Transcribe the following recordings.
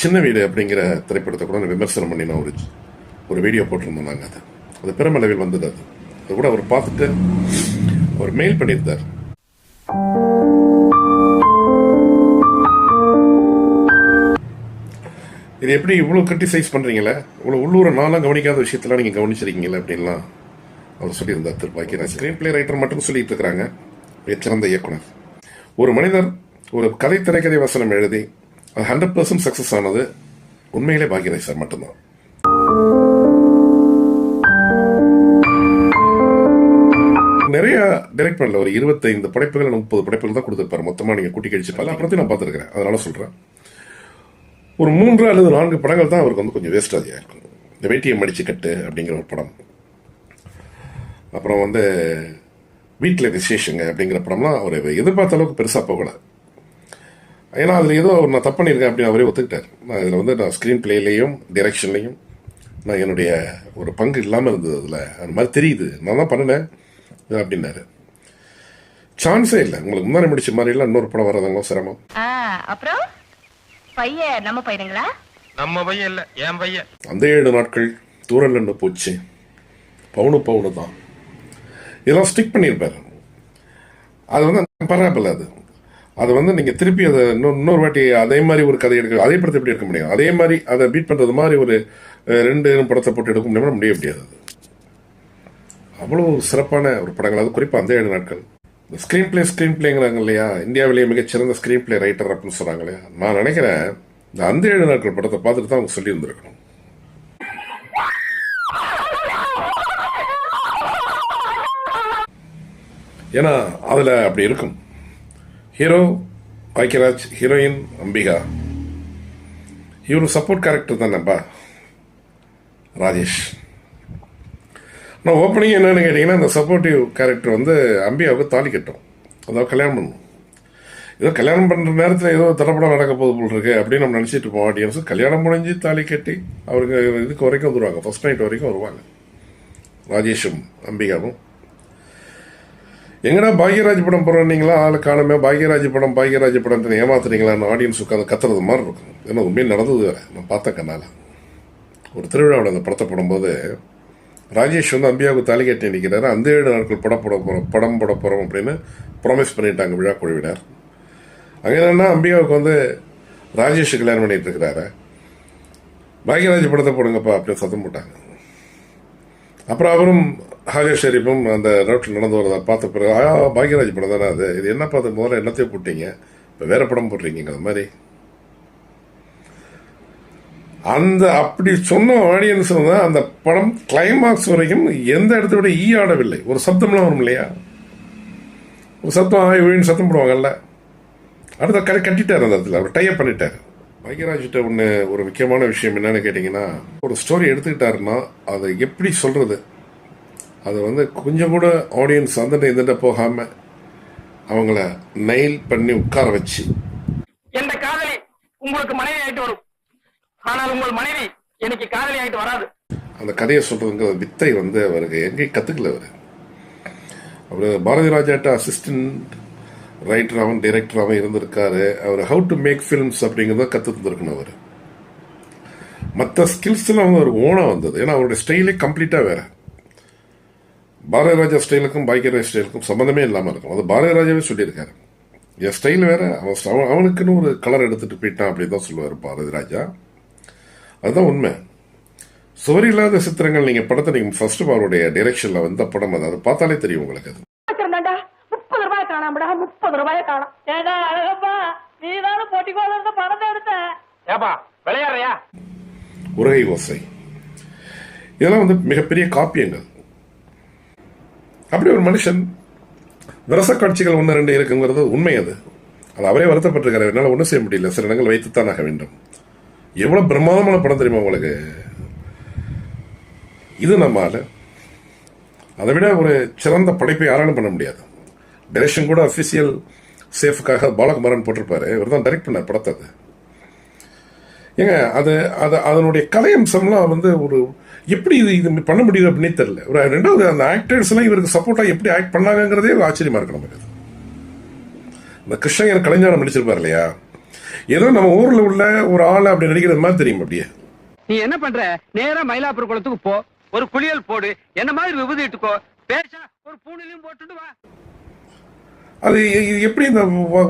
சின்ன வீடு அப்படிங்கிற திரைப்படத்தை கூட விமர்சனம் பண்ணி நான் ஒரு வீடியோ போட்டிருந்தோம். நாங்கள் அது பெருமளவில் வந்தது. அது கூட அவர் பார்த்துட்டு அவர் மெயில் பண்ணியிருந்தார். இது எப்படி இவ்வளோ கிரிட்டிசைஸ் பண்ணுறீங்களே, இவ்வளோ உள்ளூரை நான்லாம் கவனிக்காத விஷயத்தெல்லாம் நீங்கள் கவனிச்சிருக்கீங்களே அப்படின்லாம் அவர் சொல்லியிருந்தார். திரு பாக்கியராஜ் ஸ்க்ரீன் பிளே ரைட்டர் மட்டும் சொல்லிட்டு இருக்கிறாங்க, சிறந்த இயக்குனர். ஒரு மனிதர் ஒரு கதை திரைக்கதை வசனம் எழுதி அது 100% சக்ஸஸ் ஆனது உண்மையிலே பாக்கியராஜ் சார் மட்டும்தான். நிறைய டைரக்ட் பண்ணல, ஒரு 25 படைப்புகள் 30 படைப்புகள் தான் கொடுத்துருப்பாரு மொத்தமாக. நீங்கள் கூட்டி கழிச்சு பல படத்தையும் நான் பார்த்துருக்கிறேன், அதனால சொல்கிறேன். ஒரு 3 அல்லது 4 படங்கள் தான் அவருக்கு வந்து கொஞ்சம் வேஸ்டாதியாக இருக்கும். இந்த வேட்டியை மடிச்சு கட்டு அப்படிங்கிற ஒரு படம், அப்புறம் வந்து வீட்டில் விசேஷங்க அப்படிங்கிற படம்லாம் அவர் எதிர்பார்த்த அளவுக்கு பெருசாக போகலை. ஏன்னா அதில் ஏதோ நான் தப்பு பண்ணியிருக்கேன் அப்படின்னு அவரே ஒத்துக்கிட்டார். நான் இதில் வந்து நான் ஸ்க்ரீன் பிளேலையும் டைரக்ஷன்லையும் நான் என்னுடைய ஒரு பங்கு இல்லாமல் இருந்தது. அதில் அந்த மாதிரி தெரியுது, நான் தான் பண்ணினேன் அப்படின்னாரு. சான்ஸே இல்லை, உங்களுக்கு முன்னாடி முடிச்ச மாதிரி எல்லாம் இன்னொரு படம் வர்றதாங்க சிரமம். அப்புறம் பையன் நம்ம பையனுங்களா? நம்ம பையன் இல்லை, என் பையன். அந்த 7 நாட்கள் தூரல் நின்று போச்சு, பவுனு தான் இதெல்லாம் ஸ்டிக் பண்ணியிருப்பாரு. அது வந்து பரவாயில்ல. அது வந்து நீங்கள் திருப்பி அதை இன்னொரு வாட்டி அதே மாதிரி ஒரு கதை எடுக்க, அதே படத்தை எப்படி எடுக்க முடியும்? அதே மாதிரி அதை பீட் பண்ணுறது மாதிரி ஒரு 2 படத்தை போட்டு எடுக்க முடியாது. அவ்வளோ சிறப்பான ஒரு படங்கள், அது குறிப்பாக அந்த 7 நாட்கள். இந்த ஸ்க்ரீன் பிளேங்கிறாங்க இல்லையா, இந்தியாவிலேயே மிகச்சிறந்த ஸ்க்ரீன் பிளே ரைட்டர் அப்படின்னு சொல்கிறாங்க இல்லையா. நான் நினைக்கிறேன் இந்த அந்த 7 நாட்கள் படத்தை பார்த்துட்டு தான் அவங்க சொல்லியிருந்துருக்கணும். ஏன்னா அதில் அப்படி இருக்கும். ஹீரோ பாக்கியராஜ், ஹீரோயின் அம்பிகா, இவரு சப்போர்ட் கேரக்டர் தானேப்பா ராஜேஷ். நான் ஓப்பனிங் என்னன்னு கேட்டிங்கன்னா, இந்த சப்போர்ட்டிவ் கேரக்டர் வந்து அம்பிகாவுக்கு தாலி கட்டும், அதாவது கல்யாணம் பண்ணணும். ஏதோ கல்யாணம் பண்ணுற நேரத்தில் ஏதோ தடப்படம் நடக்க போது போல் இருக்கு அப்படின்னு நம்ம நினச்சிட்டு இருப்போம். ஆடியன்ஸு கல்யாணம் முடிஞ்சு தாலி கட்டி அவருக்கு இதுக்கு வரைக்கும் வந்துடுவாங்க, ஃபர்ஸ்ட் நைட் வரைக்கும் வருவாங்க ராஜேஷும் அம்பிகாவும். எங்கடா பாக்யராஜ் படம் போடுறீங்களா, ஆளு காணுமே, பாக்யராஜ் படம் ஏமாத்துறீங்களான்னு ஆடியன்ஸ் உட்காந்து கத்துறது மாதிரி இருக்கும். ஏன்னா உண்மையில் நடந்தது வேறு, நான் பார்த்த கண்ணால். ஒரு திருவிழாவோட அந்த படத்தை போடும்போது ராஜேஷ் வந்து அம்பியாவுக்கு தாலி கட்டி நிற்கிறாரு. அந்த 7 நாட்கள் படம் போட போகிறோம் அப்படின்னு ப்ராமிஸ் பண்ணிட்டாங்க விழா குழுவினர். அங்கே என்னன்னா அம்பியாவுக்கு வந்து ராஜேஷ் கல்யாணம் பண்ணிட்டு இருக்கிறாரு. பாக்யராஜ் படத்தை போடுங்கப்பா அப்படின்னு சத்தம் போட்டாங்க. அப்புறம் அவரும் ஹாஜர் ஷெரீஃபும் அந்த ரோட்டில் நடந்து வரதை பார்த்த பிறகு பாக்யராஜ் படம் தானே அது, இது என்ன பார்த்து முதல்ல என்னத்தையும் போட்டீங்க, இப்போ வேற படம் போடுறீங்க அது மாதிரி. அந்த அப்படி சொன்ன ஆடியன்ஸ் வந்து அந்த படம் கிளைமாக்ஸ் வரைக்கும் எந்த இடத்த விட ஆடவில்லை. ஒரு சப்தம்லாம் வரும் இல்லையா, ஒரு சத்தம் சத்தம் போடுவாங்கல்ல, அடுத்த கட்டிட்டார். அந்த இடத்துல அவர் டைப் பண்ணிட்டார். பாக்யராஜ்கிட்ட ஒரு முக்கியமான விஷயம் என்னன்னு கேட்டிங்கன்னா, ஒரு ஸ்டோரி எடுத்துக்கிட்டாருன்னா அதை எப்படி சொல்கிறது, அதை வந்து கொஞ்சம் கூட ஆடியன்ஸ் அந்த போகாம அவங்கள நெயில் பண்ணி உட்கார வச்சு, எந்த காதலி உங்களுக்கு மனைவி ஆயிட்டு வரும், ஆனால் உங்கள் மனைவி எனக்கு காதலி ஆயிட்டு வராது, அந்த கதையை சொல்றதுங்கிற வித்தை வந்து அவருக்கு எங்கேயும் கத்துக்கல. அவர் பாரதி ராஜாட்ட அசிஸ்டன்ட் ரைட்டராகவும் டைரக்டராகவும் இருந்திருக்காரு. அவர் ஹவு டு மேக் ஃபிலிம்ஸ் அப்படிங்கிறத கற்று தந்திருக்கணும். அவர் மற்ற ஸ்கில்ஸ்லாம் வந்து அவருக்கு ஓனாக வந்தது. ஏன்னா அவருடைய ஸ்டைலே கம்ப்ளீட்டாக வேற. பாரதி ராஜா ஸ்டைலுக்கும் பாக்யராஜ் ஸ்டைலுக்கும் சம்மந்தமே இல்லாமல் இருக்கும். அது பாரதி ராஜாவே சொல்லியிருக்காரு, என் ஸ்டைல் வேற, அவனுக்குன்னு ஒரு கலர் எடுத்துட்டு போயிட்டான் அப்படின்னு தான் சொல்லுவார் பாரதி ராஜா. அதுதான் உண்மை. சுவர் இல்லாத சித்திரங்கள் நீங்க படத்தை நீங்க ஃபர்ஸ்ட் அவருடைய டைரக்ஷன்ல வந்த படம், அதை பார்த்தாலே தெரியும் உங்களுக்கு. அது 30 ரூபாய் காணாமடா, 30 ரூபாய் காணாம். ஏடா அழகப்பா, நீதான போட்டிக்கோல இருந்த படத்தை எடுத்த ஏப்பா விளையாடுறியா? உரகை ஓசை, இதெல்லாம் வந்து மிகப்பெரிய காப்பியங்கள். அப்படி ஒரு மனுஷன் விரச காட்சிகள் 1-2 இருக்குங்கிறது உண்மை. அது அவரே வருத்தப்பட்டிருக்காரு, என்னால் ஒன்றும் செய்ய முடியல, சில இடங்கள் வைத்துத்தான் ஆக வேண்டும். எவ்வளவு பிரமாதமான படம் தெரியுமா உங்களுக்கு இது. நம்மால அதை விட ஒரு சிறந்த படைப்பை யாராலும் பண்ண முடியாது. டைரக்ஷன் கூட அஃபிஷியல் சேஃபுக்காக பாலகுமாரன் போட்டிருப்பாரு, இவர் தான் டைரக்ட் பண்ண படத்தை. அது ஏங்க அதனுடைய கலையம்சம்லாம் வந்து ஒரு எப்படி இது பண்ண முடியுது அப்படின்னு தெரியல. ஒரு 2வது அந்த ஆக்டர்ஸ் எல்லாம் இவருக்கு சப்போர்ட்டா எப்படி ஆக்ட் பண்ணாங்கிறதே ஆச்சரியமா இருக்கு நமக்கு. இந்த கிருஷ்ணன் கலைஞானம் நடிச்சிருப்பாரு இல்லையா, ஏதோ நம்ம ஊர்ல உள்ள ஒரு ஆள் அப்படி நடிக்கிறது மாதிரி தெரியும் அப்படியே. நீ என்ன பண்ற? நேரா மயிலாப்பூர் குளத்துக்கு போ, ஒரு குளியல் போடு, என்ன மாதிரி விபூதி இட்டுக்கோ, பேசா ஒரு பூணிலையும் போட்டுட்டு வா. அது எப்படி இந்த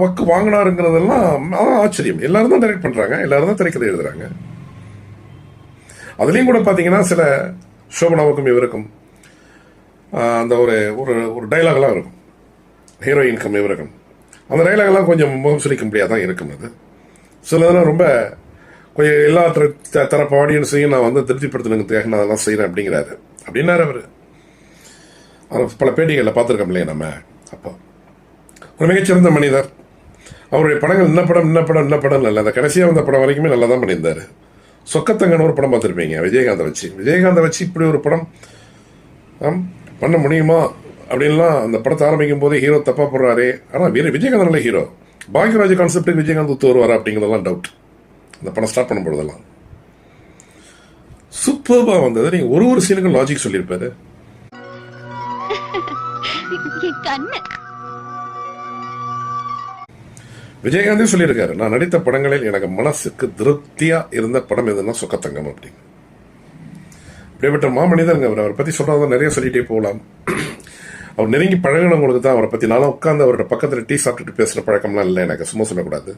வக்கு வாங்கினாருங்கிறதெல்லாம் ஆச்சரியம். எல்லாரும் தான் டைரக்ட் பண்றாங்க, எல்லாரும் தான் திரைக்கதை எழுதுறாங்க. அதுலயும் கூட பாத்தீங்கன்னா சில சோபனாவுக்கும் இவருக்கும் அந்த ஒரு ஒரு டைலாக்லாம் இருக்கும், ஹீரோயின்கம் இவருக்கும். அந்த டைலாக்லாம் கொஞ்சம் முகம் சுளிக்க முடியாதான் இருக்கும். அது சிலதெல்லாம் ரொம்ப கொஞ்சம் எல்லா தரப்பு ஆடியன்ஸையும் நான் வந்து திருப்திப்படுத்தணுங்கிறதுக்காக நான் அதெல்லாம் செய்யறேன் அப்படிங்கிறாரு. அப்படின்னாரு அவரு. பல பேட்டிகளில் பார்த்துருக்கோம் இல்லையா நம்ம. அப்போ ஒரு மிகச்சிறந்த மனிதர். அவருடைய படங்கள் இன்ன படம் இல்லை. அந்த கடைசியாக வந்த படம் வரைக்குமே நல்லா தான் பண்ணியிருந்தாரு. சொக்கத்தங்கன்னு ஒரு படம் பார்த்துருப்பீங்க, விஜயகாந்தை வச்சு இப்படி ஒரு படம் பண்ண முடியுமா அப்படின்லாம் அந்த படத்தை ஆரம்பிக்கும் போதே ஹீரோ தப்பா போடுறாரு. ஆனால் விஜயகாந்த் நல்ல ஹீரோ. பாக்யராஜ் கான்செப்டுக்கு விஜயகாந்த் ஒத்து வருவாரா அப்படிங்கிறதெல்லாம் டவுட். அந்த படம் ஸ்டார்ட் பண்ணும்போதெல்லாம் சூப்பர்பா வந்தது. நீங்க ஒரு சீனுக்கும் லாஜிக் சொல்லியிருப்பாரு. விஜயகாந்தே சொல்லியிருக்காரு, நான் நடித்த படங்களில் எனக்கு மனசுக்கு திருப்தியா இருந்த படம் எதுன்னா சொக்கத்தங்கம் அப்படின்னு. அப்படிப்பட்ட மாமனிதருங்க அவர். அவரை பத்தி சொல்றத நிறைய சொல்லிட்டே போகலாம். அவர் நெருங்கி பழகினவங்களுக்கு தான் அவரை பத்தி. நானும் உட்காந்து அவரோட பக்கத்துல டீ சாப்பிட்டுட்டு பேசுற பழக்கம்லாம் இல்லை எனக்கு. சும்மா சொல்லக்கூடாது.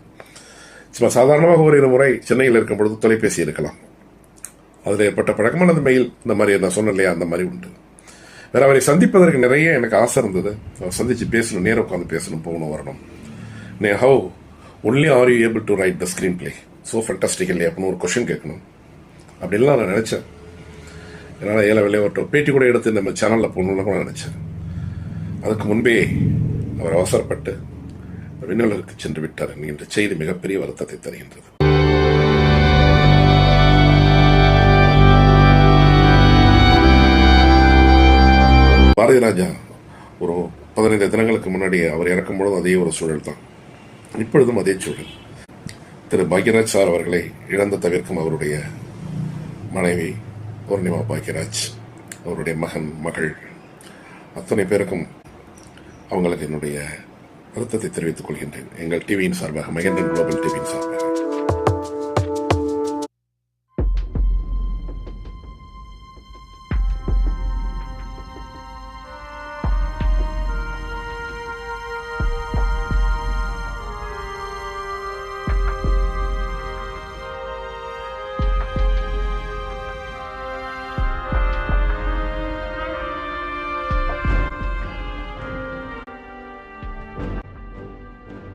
சும்மா சாதாரணமாக ஒரு முறை சென்னையில் இருக்கும் பொழுது தொலைபேசி இருக்கலாம், அதில் ஏற்பட்ட பழக்கமானது மெயில், இந்த மாதிரி நான் சொன்னேன் இல்லையா, அந்த மாதிரி உண்டு. வேற அவரை சந்திப்பதற்கு நிறைய எனக்கு ஆசை இருந்தது. அவர் சந்திச்சு பேசணும், நேரம் உட்காந்து பேசணும், போகணும், வரணும். How only are you able to right the screen play so fantastic இல்லையா அப்படின்னு ஒரு கொஸ்டின் கேட்கணும் அப்படின்லாம் நான் நினைச்சேன். என்னால் ஏழை விளையாட்டு பேட்டி கூட எடுத்து நம்ம சேனலில் போகணும்னு கூட நினைச்சேன். அதுக்கு முன்பே அவர் அவசரப்பட்டு விண்ணுலகுக்கு சென்று விட்டார் என்கின்ற செய்தி மிகப்பெரிய வருத்தத்தை தருகின்றது. பாரதி ராஜா ஒரு 15 தினங்களுக்கு முன்னாடி அவர் இறக்கும் பொழுது அதே ஒரு சூழல் தான், இப்பொழுதும் அதே சூழல். திரு பாக்யராஜ் சார் அவர்களை இழந்த தவிர்க்கும் அவருடைய மனைவி பூர்ணிமா பாக்யராஜ், அவருடைய மகன், மகள், அத்தனை பேருக்கும் அவங்களுக்கு என்னுடைய வருத்தத்தை தெரிவித்துக் கொள்கின்றேன். எங்கள் டிவியின் சார்பாக, மகேந்திரன் குளோபல் டிவியின் சார்பாக.